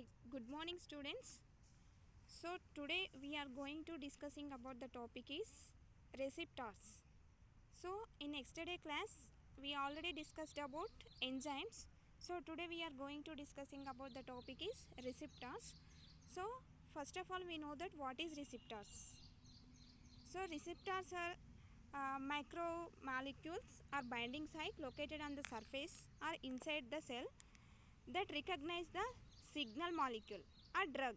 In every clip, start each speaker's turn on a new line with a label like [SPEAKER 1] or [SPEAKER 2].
[SPEAKER 1] Good morning students. So today we are going to discussing about the topic is receptors. So in yesterday class we already discussed about enzymes. So today we are going to discussing about the topic is receptors. So first of all we know that what is receptors. So receptors are macromolecules or binding site located on the surface or inside the cell that recognize the signal molecule or drug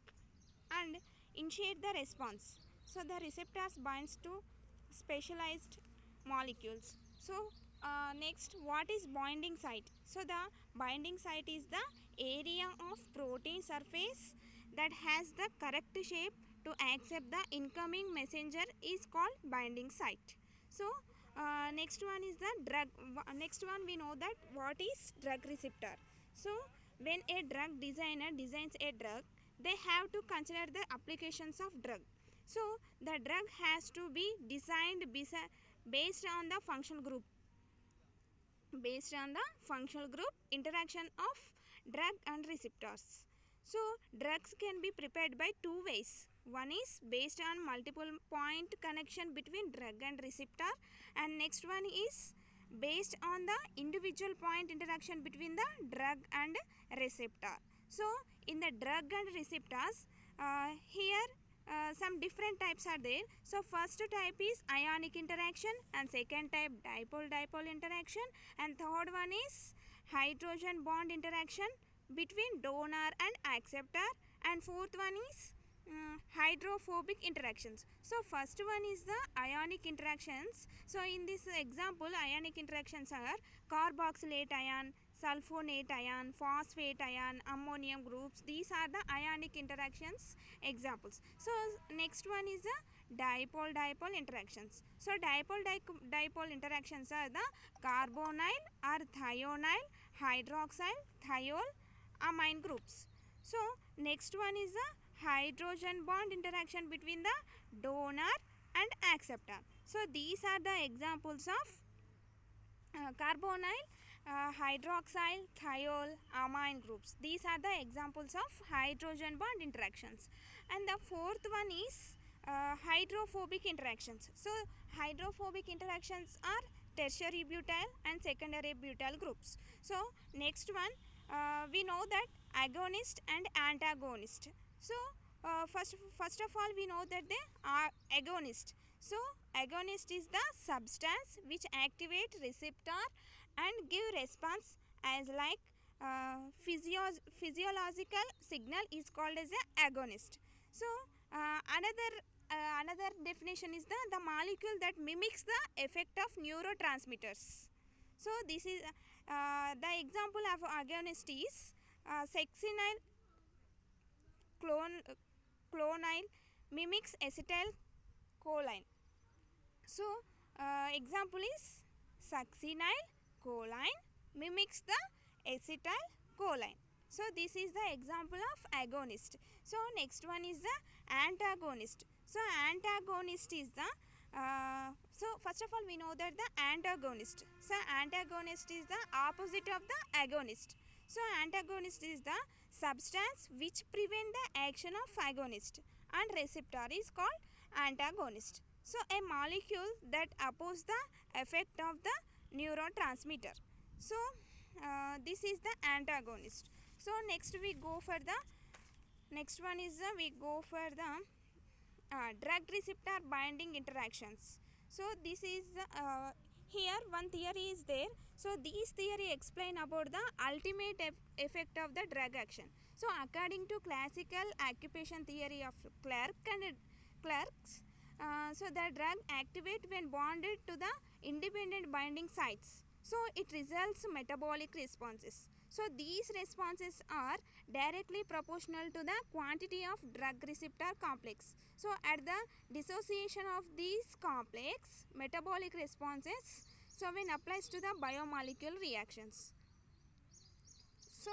[SPEAKER 1] and initiate the response. So the receptors binds to specialized molecules. So next, what is binding site? So the binding site is the area of protein surface that has the correct shape to accept the incoming messenger is called binding site. So next one is the drug. Next one we know that what is drug receptor. So when a drug designer designs a drug, they have to consider the applications of drug. So the drug has to be designed based on the functional group interaction of drug and receptors. So drugs can be prepared by two ways. One is based on multiple point connection between drug and receptor, and next one is based on the individual point interaction between the drug and receptor. So in the drug and receptors, here some different types are there. So first type is ionic interaction, and second type dipole-dipole interaction, and third one is hydrogen bond interaction between donor and acceptor, and fourth one is hydrophobic interactions. So first one is the ionic interactions. So in this example, ionic interactions are carboxylate ion, sulfonate ion, phosphate ion, ammonium groups. These are the ionic interactions examples. So next one is the dipole-dipole interactions. So dipole-dipole interactions are the carbonyl or thionyl, hydroxyl, thiol, amine groups. So next one is the hydrogen bond interaction between the donor and acceptor. So these are the examples of carbonyl, hydroxyl, thiol, amine groups. These are the examples of hydrogen bond interactions. And the fourth one is hydrophobic interactions. So hydrophobic interactions are tertiary butyl and secondary butyl groups. So next one, we know that agonist and antagonist. So first of all we know that they are agonist. So agonist is the substance which activate receptor and give response as like physiological signal is called as a agonist. So another definition is the molecule that mimics the effect of neurotransmitters. So this is the example of agonist is succinyl clonal mimics acetylcholine. So example is succinyl choline mimics the acetylcholine. So this is the example of agonist. So next one is the antagonist. So antagonist is the so first of all we know that the antagonist. So antagonist is the opposite of the agonist. So antagonist is the substance which prevent the action of agonist, and receptor is called antagonist. So a molecule that opposes the effect of the neurotransmitter. So this is the antagonist. So next we go for the next one is we go for the drug receptor binding interactions. So this is here one theory is there. So these theory explain about the ultimate effect of the drug action. So according to classical occupation theory of Clerk's, so the drug activate when bonded to the independent binding sites. So it results metabolic responses. So these responses are directly proportional to the quantity of drug receptor complex. So at the dissociation of these complex metabolic responses, so when applies to the biomolecule reactions. So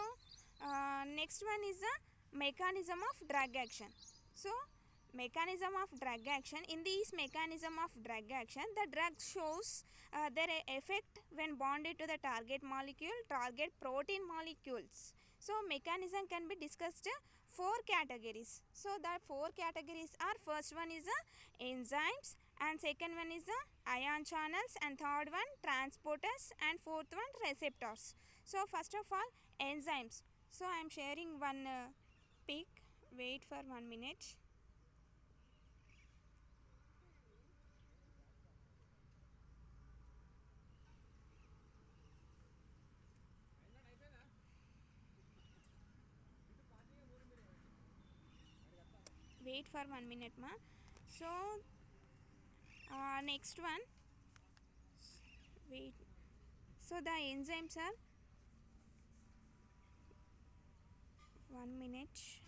[SPEAKER 1] next one is the mechanism of drug action. So mechanism of drug action. In this mechanism of drug action, the drug shows their effect when bonded to the target molecule, target protein molecules. So mechanism can be discussed four categories. So the four categories are, first one is enzymes, and second one is ion channels, and third one transporters, and fourth one receptors. So first of all, enzymes. So I am sharing one pic. Wait for 1 minute. Wait for 1 minute, ma. So next one. Wait. So the enzymes are, 1 minute.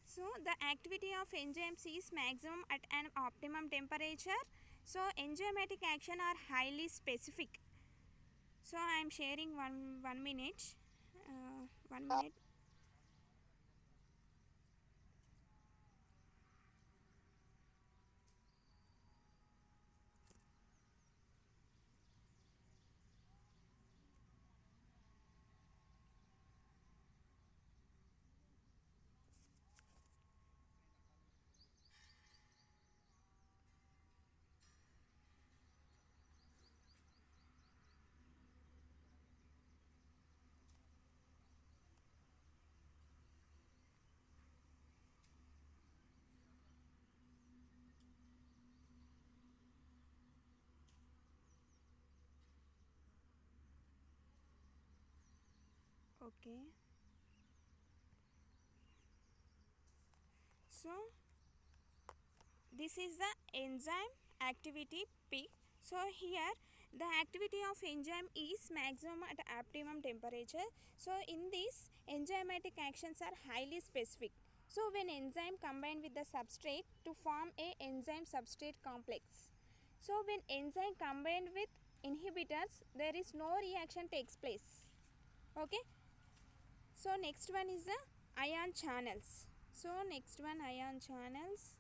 [SPEAKER 1] So the activity of enzymes is maximum at an optimum temperature. So enzymatic action are highly specific. So I am sharing 1 minute. 1 minute. Okay. So this is the enzyme activity peak. So here the activity of enzyme is maximum at optimum temperature. So in this, enzymatic actions are highly specific. So when enzyme combine with the substrate to form a enzyme substrate complex. So when enzyme combined with inhibitors, there is no reaction takes place. Okay. So next one is the ion channels. So next one, ion channels.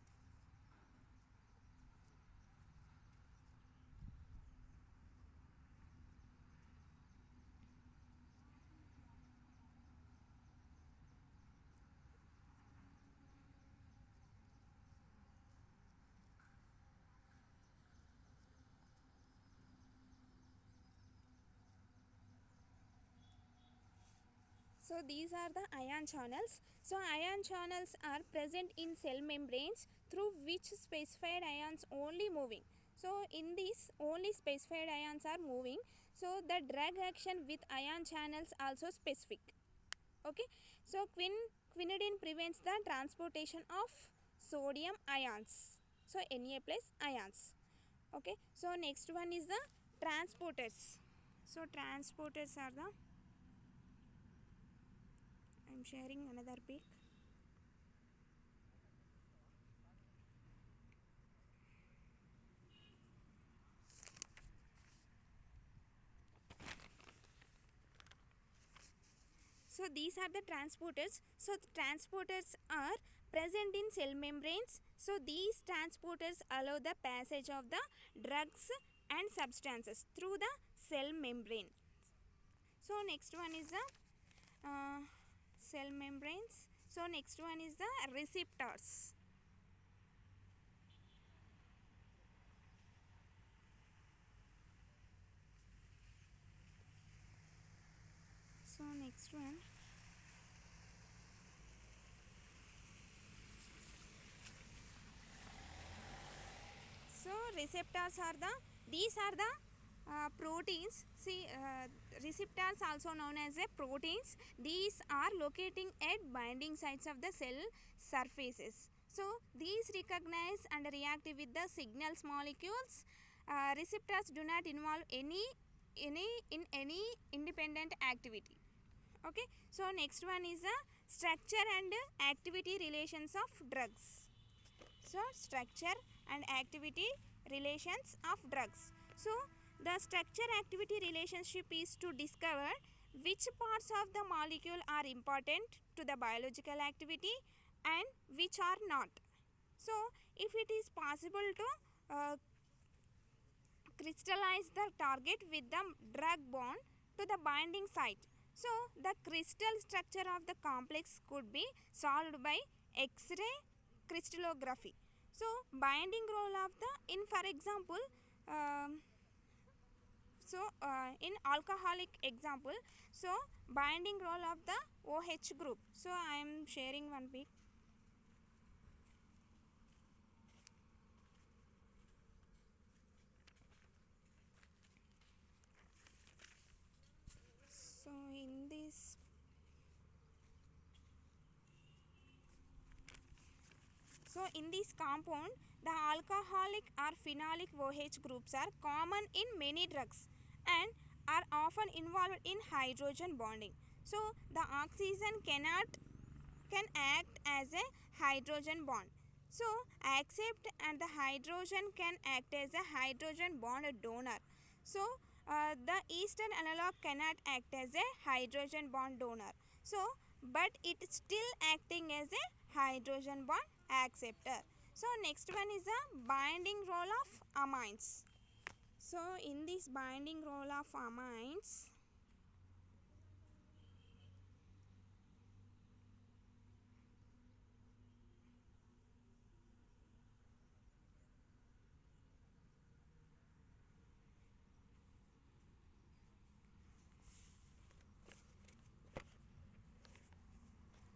[SPEAKER 1] So these are the ion channels. So ion channels are present in cell membranes through which specified ions only moving. So in this, only specified ions are moving. So the drug action with ion channels also specific. Okay. So quinidine prevents the transportation of sodium ions. So Na plus ions. Okay. So next one is the transporters. So transporters are the, I am sharing another pic. So these are the transporters. So the transporters are present in cell membranes. So these transporters allow the passage of the drugs and substances through the cell membrane. So next one is the cell membranes. So next one is the receptors. So next one. So receptors are the, these are the proteins. See, receptors also known as a proteins. These are locating at binding sites of the cell surfaces. So these recognize and react with the signals molecules. Receptors do not involve any independent activity. Okay. So next one is the structure and activity relations of drugs. So structure and activity relations of drugs. So the structure activity relationship is to discover which parts of the molecule are important to the biological activity and which are not. So if it is possible to uh, crystallize the target with the drug bond to the binding site. So, the crystal structure of the complex could be solved by X-ray crystallography. So, binding role of the in for example, um, in alcoholic example, so binding role of the OH group. So, I am sharing one pic. So, in this compound, the alcoholic or phenolic OH groups are common in many drugs and are often involved in hydrogen bonding. So, the oxygen can act as a hydrogen bond. So, accept and the hydrogen can act as a hydrogen bond donor. So, the ester analog cannot act as a hydrogen bond donor. So, but it is still acting as a hydrogen bond acceptor. So, next one is a binding role of amines. So, in this binding role of amines,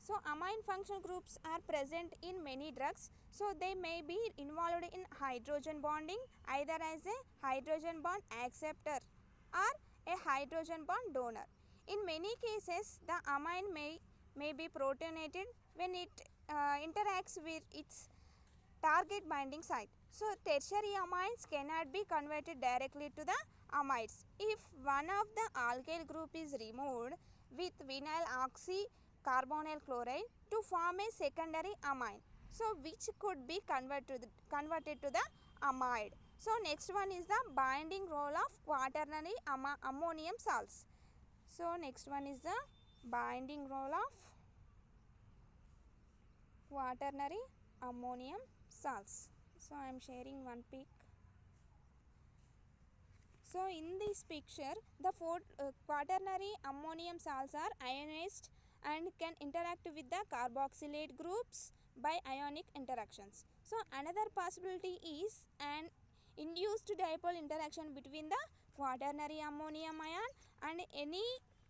[SPEAKER 1] so amine functional groups are present in many drugs. So they may be involved in hydrogen bonding either as a hydrogen bond acceptor or a hydrogen bond donor. In many cases, the amine may be protonated when it interacts with its target binding site. So tertiary amines cannot be converted directly to the amides. If one of the alkyl group is removed with vinyl oxycarbonyl chloride to form a secondary amine, so which could be converted to the amide. So next one is the binding role of quaternary ammonium salts. So next one is the binding role of quaternary ammonium salts. So I am sharing one pic. So in this picture, the four quaternary ammonium salts are ionized and can interact with the carboxylate groups by ionic interactions. So another possibility is an induced dipole interaction between the quaternary ammonium ion and any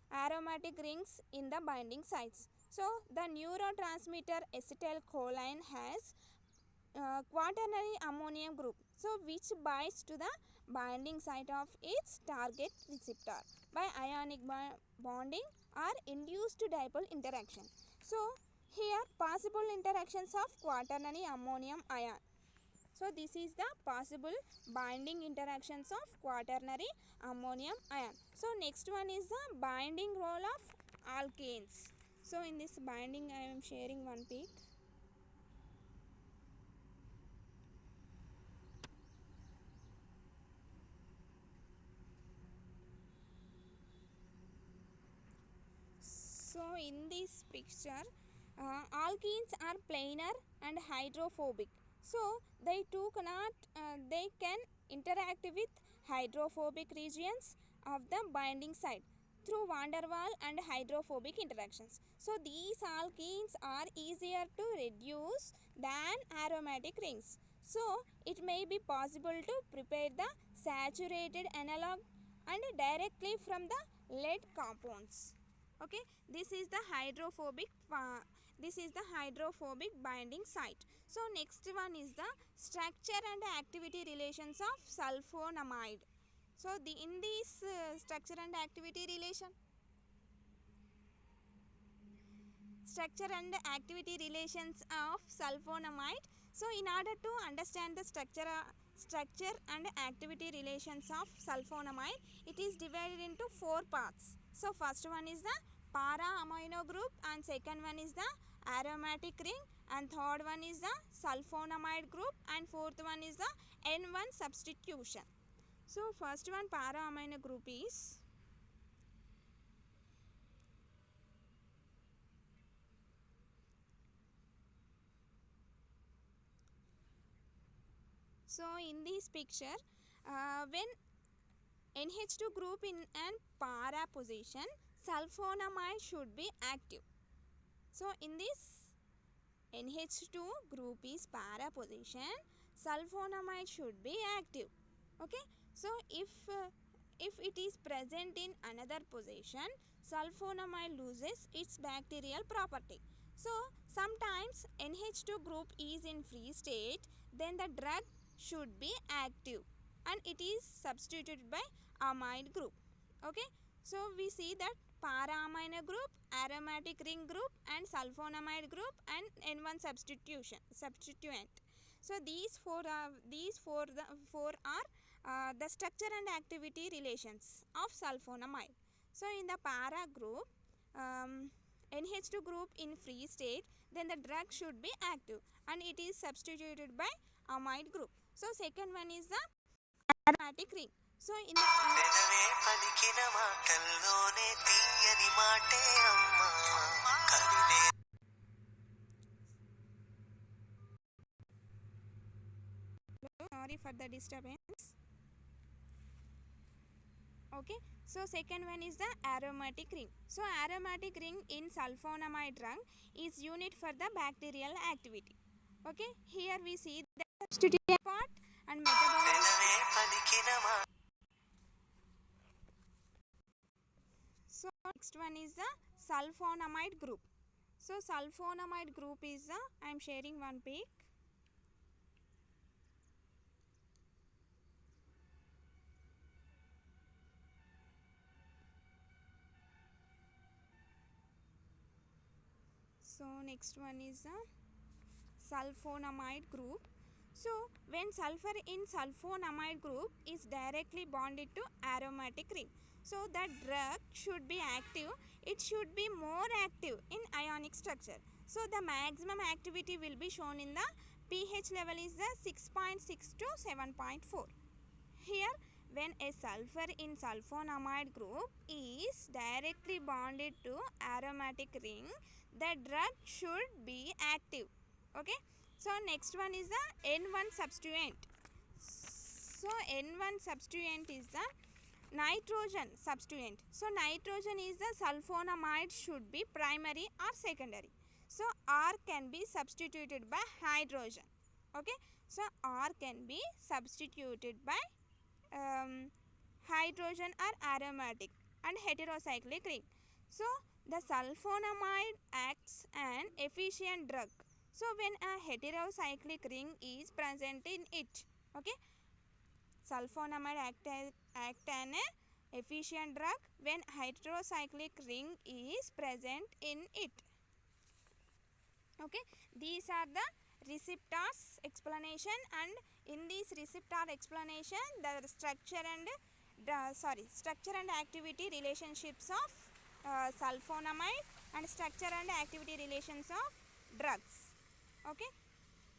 [SPEAKER 1] aromatic rings in the binding sites. So the neurotransmitter acetylcholine has quaternary ammonium group, so which binds to the binding site of its target receptor by ionic bonding or induced dipole interaction. So here possible interactions of quaternary ammonium ion. So this is the possible binding interactions of quaternary ammonium ion. So next one is the binding role of alkanes. So in this binding I am sharing one pic. So in this picture, alkenes are planar and hydrophobic. So they too cannot, they can interact with hydrophobic regions of the binding site through van der Waals and hydrophobic interactions. So these alkenes are easier to reduce than aromatic rings. So it may be possible to prepare the saturated analog and directly from the lead compounds. Okay, this is the hydrophobic binding site. So next one is the structure and activity relations of sulfonamide. So in this structure and activity relations of sulfonamide. So in order to understand the structure and activity relations of sulfonamide, it is divided into four parts. So first one is the para amino group, and second one is the aromatic ring, and third one is the sulfonamide group, and fourth one is the N1 substitution. So first one, para amino group is So in this picture, when NH2 group in an para position, sulfonamide should be active. So in this NH2 group is para position, sulfonamide should be active. Okay, so if it is present in another position, sulfonamide loses its bacterial property. So sometimes NH2 group is in free state, then the drug should be active and it is substituted by amide group. Okay, so we see that para-amino group, aromatic ring group and sulfonamide group and N1 substituent. So these four are the structure and activity relations of sulfonamide. So in the para group, NH2 group in free state, then the drug should be active and it is substituted by amide group. So second one is the aromatic ring. So in the sorry for the disturbance. Okay, so second one is the aromatic ring. So aromatic ring in sulfonamide drug is unit for the bacterial activity. Okay, here we see the substituent part and metabolism. So next one is the sulfonamide group. So sulfonamide group is the, I am sharing one pic. So next one is the sulfonamide group. So when sulfur in sulfonamide group is directly bonded to aromatic ring, so the drug should be active, it should be more active in ionic structure. So the maximum activity will be shown in the pH level is the 6.6 to 7.4. Here when a sulfur in sulfonamide group is directly bonded to aromatic ring, the drug should be active. Okay, so next one is the N1 substituent. So N1 substituent is the nitrogen substituent. So nitrogen is the sulfonamide should be primary or secondary. So R can be substituted by hydrogen. Okay, so R can be substituted by hydrogen or aromatic and heterocyclic ring. So the sulfonamide acts an efficient drug. So when a heterocyclic ring is present in it, okay, sulfonamide act an efficient drug when heterocyclic ring is present in it. Okay, these are the receptors explanation, and in this receptor explanation the structure and activity relationships of sulfonamide and structure and activity relations of drugs. Okay,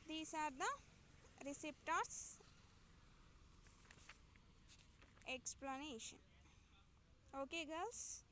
[SPEAKER 1] these are the receptors explanation. Okay girls.